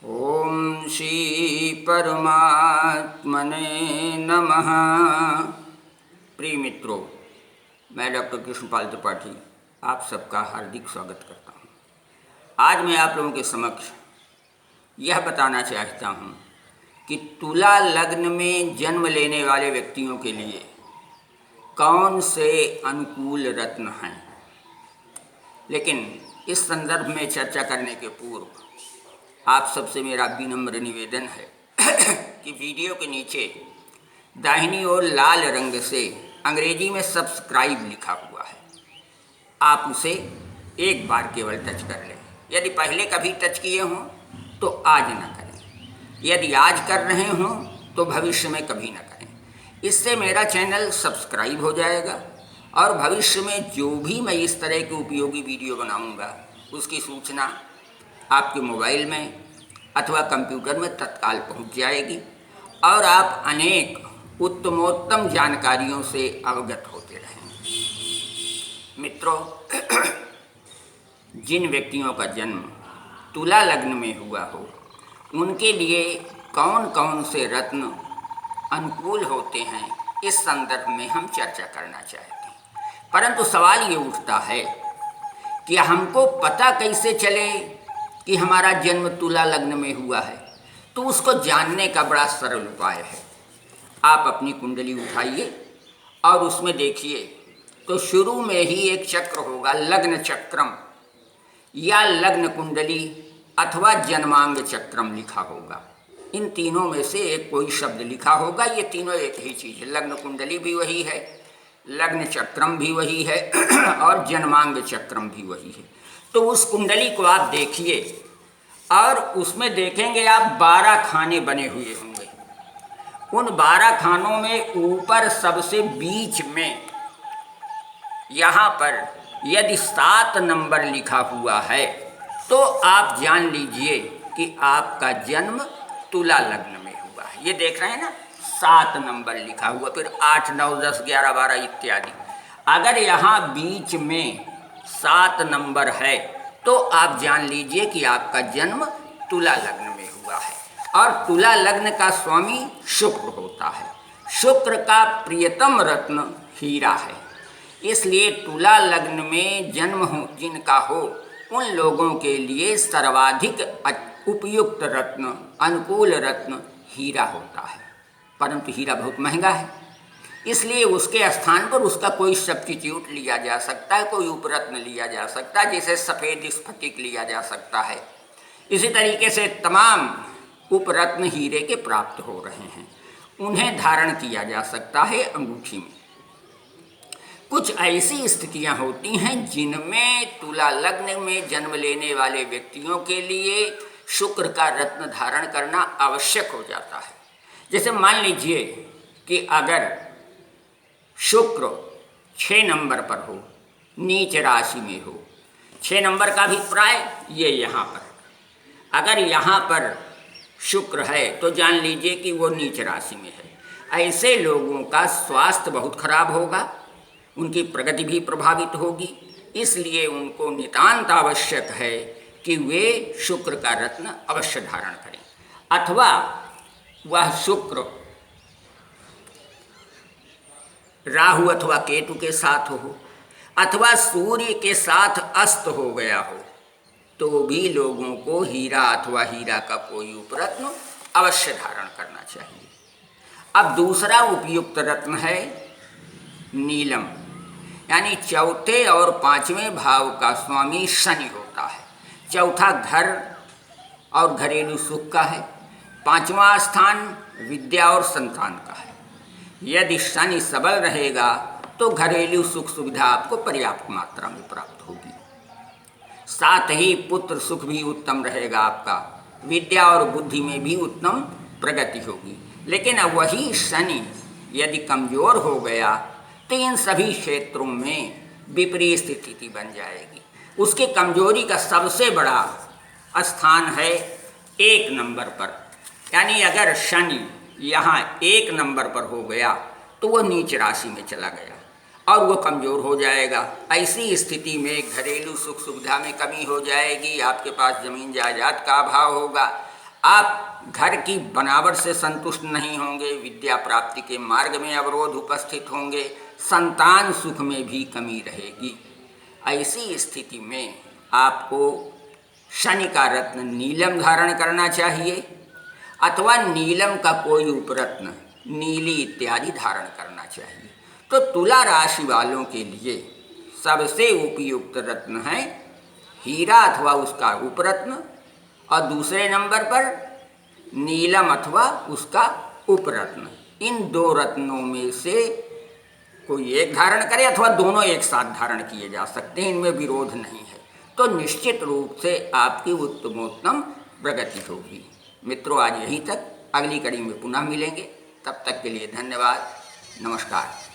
ओम श्री परमात्मने नमः। प्रिय मित्रों, मैं डॉक्टर कृष्णपाल त्रिपाठी आप सबका हार्दिक स्वागत करता हूँ। आज मैं आप लोगों के समक्ष यह बताना चाहता हूँ कि तुला लग्न में जन्म लेने वाले व्यक्तियों के लिए कौन से अनुकूल रत्न हैं। लेकिन इस संदर्भ में चर्चा करने के पूर्व आप सबसे मेरा विनम्र निवेदन है कि वीडियो के नीचे दाहिनी ओर लाल रंग से अंग्रेजी में सब्सक्राइब लिखा हुआ है, आप उसे एक बार केवल टच कर लें। यदि पहले कभी टच किए हों तो आज न करें, यदि आज कर रहे हों तो भविष्य में कभी न करें। इससे मेरा चैनल सब्सक्राइब हो जाएगा और भविष्य में जो भी मैं इस तरह की उपयोगी वीडियो बनाऊंगा उसकी सूचना आपके मोबाइल में अथवा कंप्यूटर में तत्काल पहुंच जाएगी और आप अनेक उत्तमोत्तम जानकारियों से अवगत होते रहेंगे। मित्रों, जिन व्यक्तियों का जन्म तुला लग्न में हुआ हो उनके लिए कौन कौन से रत्न अनुकूल होते हैं, इस संदर्भ में हम चर्चा करना चाहते हैं। परंतु सवाल ये उठता है कि हमको पता कैसे चले कि हमारा जन्म तुला लग्न में हुआ है। तो उसको जानने का बड़ा सरल उपाय है। आप अपनी कुंडली उठाइए और उसमें देखिए तो शुरू में ही एक चक्र होगा, लग्न चक्रम या लग्न कुंडली अथवा जन्मांग चक्रम लिखा होगा। इन तीनों में से एक कोई शब्द लिखा होगा। ये तीनों एक ही चीज़ है। लग्न कुंडली भी वही है, लग्न चक्रम भी वही है और जन्मांग चक्रम भी वही है। तो उस कुंडली को आप देखिए और उसमें देखेंगे आप 12 खाने बने हुए होंगे। उन 12 खानों में ऊपर सबसे बीच में यहाँ पर यदि 7 नंबर लिखा हुआ है तो आप जान लीजिए कि आपका जन्म तुला लग्न में हुआ है। ये देख रहे हैं ना, 7 नंबर लिखा हुआ, फिर 8, 9, 10, 11, 12 इत्यादि। अगर यहाँ बीच में 7 नंबर है तो आप जान लीजिए कि आपका जन्म तुला लग्न में हुआ है। और तुला लग्न का स्वामी शुक्र होता है। शुक्र का प्रियतम रत्न हीरा है। इसलिए तुला लग्न में जन्म हो जिनका हो उन लोगों के लिए सर्वाधिक उपयुक्त रत्न, अनुकूल रत्न हीरा होता है। परंतु हीरा बहुत महंगा है, इसलिए उसके स्थान पर उसका कोई सब्स्टिट्यूट लिया जा सकता है, कोई उपरत्न लिया जा सकता है, जैसे सफ़ेद स्फटिक लिया जा सकता है। इसी तरीके से तमाम उपरत्न हीरे के प्राप्त हो रहे हैं, उन्हें धारण किया जा सकता है अंगूठी में। कुछ ऐसी स्थितियां होती हैं जिनमें तुला लग्न में जन्म लेने वाले व्यक्तियों के लिए शुक्र का रत्न धारण करना आवश्यक हो जाता है। जैसे मान लीजिए कि अगर शुक्र 6 नंबर पर हो, नीच राशि में हो, 6 नंबर का अभिप्राय ये यहाँ पर, अगर यहाँ पर शुक्र है तो जान लीजिए कि वो नीच राशि में है। ऐसे लोगों का स्वास्थ्य बहुत खराब होगा, उनकी प्रगति भी प्रभावित होगी। इसलिए उनको नितांत आवश्यक है कि वे शुक्र का रत्न अवश्य धारण करें। अथवा वह शुक्र राहु अथवा केतु के साथ हो अथवा सूर्य के साथ अस्त हो गया हो तो भी लोगों को हीरा अथवा हीरा का कोई उपरत्न अवश्य धारण करना चाहिए। अब दूसरा उपयुक्त रत्न है नीलम, यानी चौथे और 5वें भाव का स्वामी शनि होता है। चौथा घर और घरेलू सुख का है, 5वां स्थान विद्या और संतान का है। यदि शनि सबल रहेगा तो घरेलू सुख सुविधा आपको पर्याप्त मात्रा में प्राप्त होगी। साथ ही पुत्र सुख भी उत्तम रहेगा आपका, विद्या और बुद्धि में भी उत्तम प्रगति होगी। लेकिन अब वही शनि यदि कमजोर हो गया तो इन सभी क्षेत्रों में विपरीत स्थिति बन जाएगी। उसके कमजोरी का सबसे बड़ा स्थान है 1 नंबर पर, यानी अगर शनि यहाँ 1 नंबर पर हो गया तो वह नीच राशि में चला गया और वो कमज़ोर हो जाएगा। ऐसी स्थिति में घरेलू सुख सुविधा में कमी हो जाएगी, आपके पास ज़मीन जायदाद का अभाव होगा, आप घर की बनावट से संतुष्ट नहीं होंगे, विद्या प्राप्ति के मार्ग में अवरोध उपस्थित होंगे, संतान सुख में भी कमी रहेगी। ऐसी स्थिति में आपको शनि का रत्न नीलम धारण करना चाहिए अथवा नीलम का कोई उपरत्न नीली इत्यादि धारण करना चाहिए। तो तुला राशि वालों के लिए सबसे उपयुक्त रत्न है हीरा अथवा उसका उपरत्न, और दूसरे नंबर पर नीलम अथवा उसका उपरत्न। इन दो रत्नों में से कोई एक धारण करे अथवा दोनों एक साथ धारण किए जा सकते हैं, इनमें विरोध नहीं है। तो निश्चित रूप से आपकी उत्तमोत्तम प्रगति होगी। मित्रों, आज यहीं तक, अगली कड़ी में पुनः मिलेंगे। तब तक के लिए धन्यवाद, नमस्कार।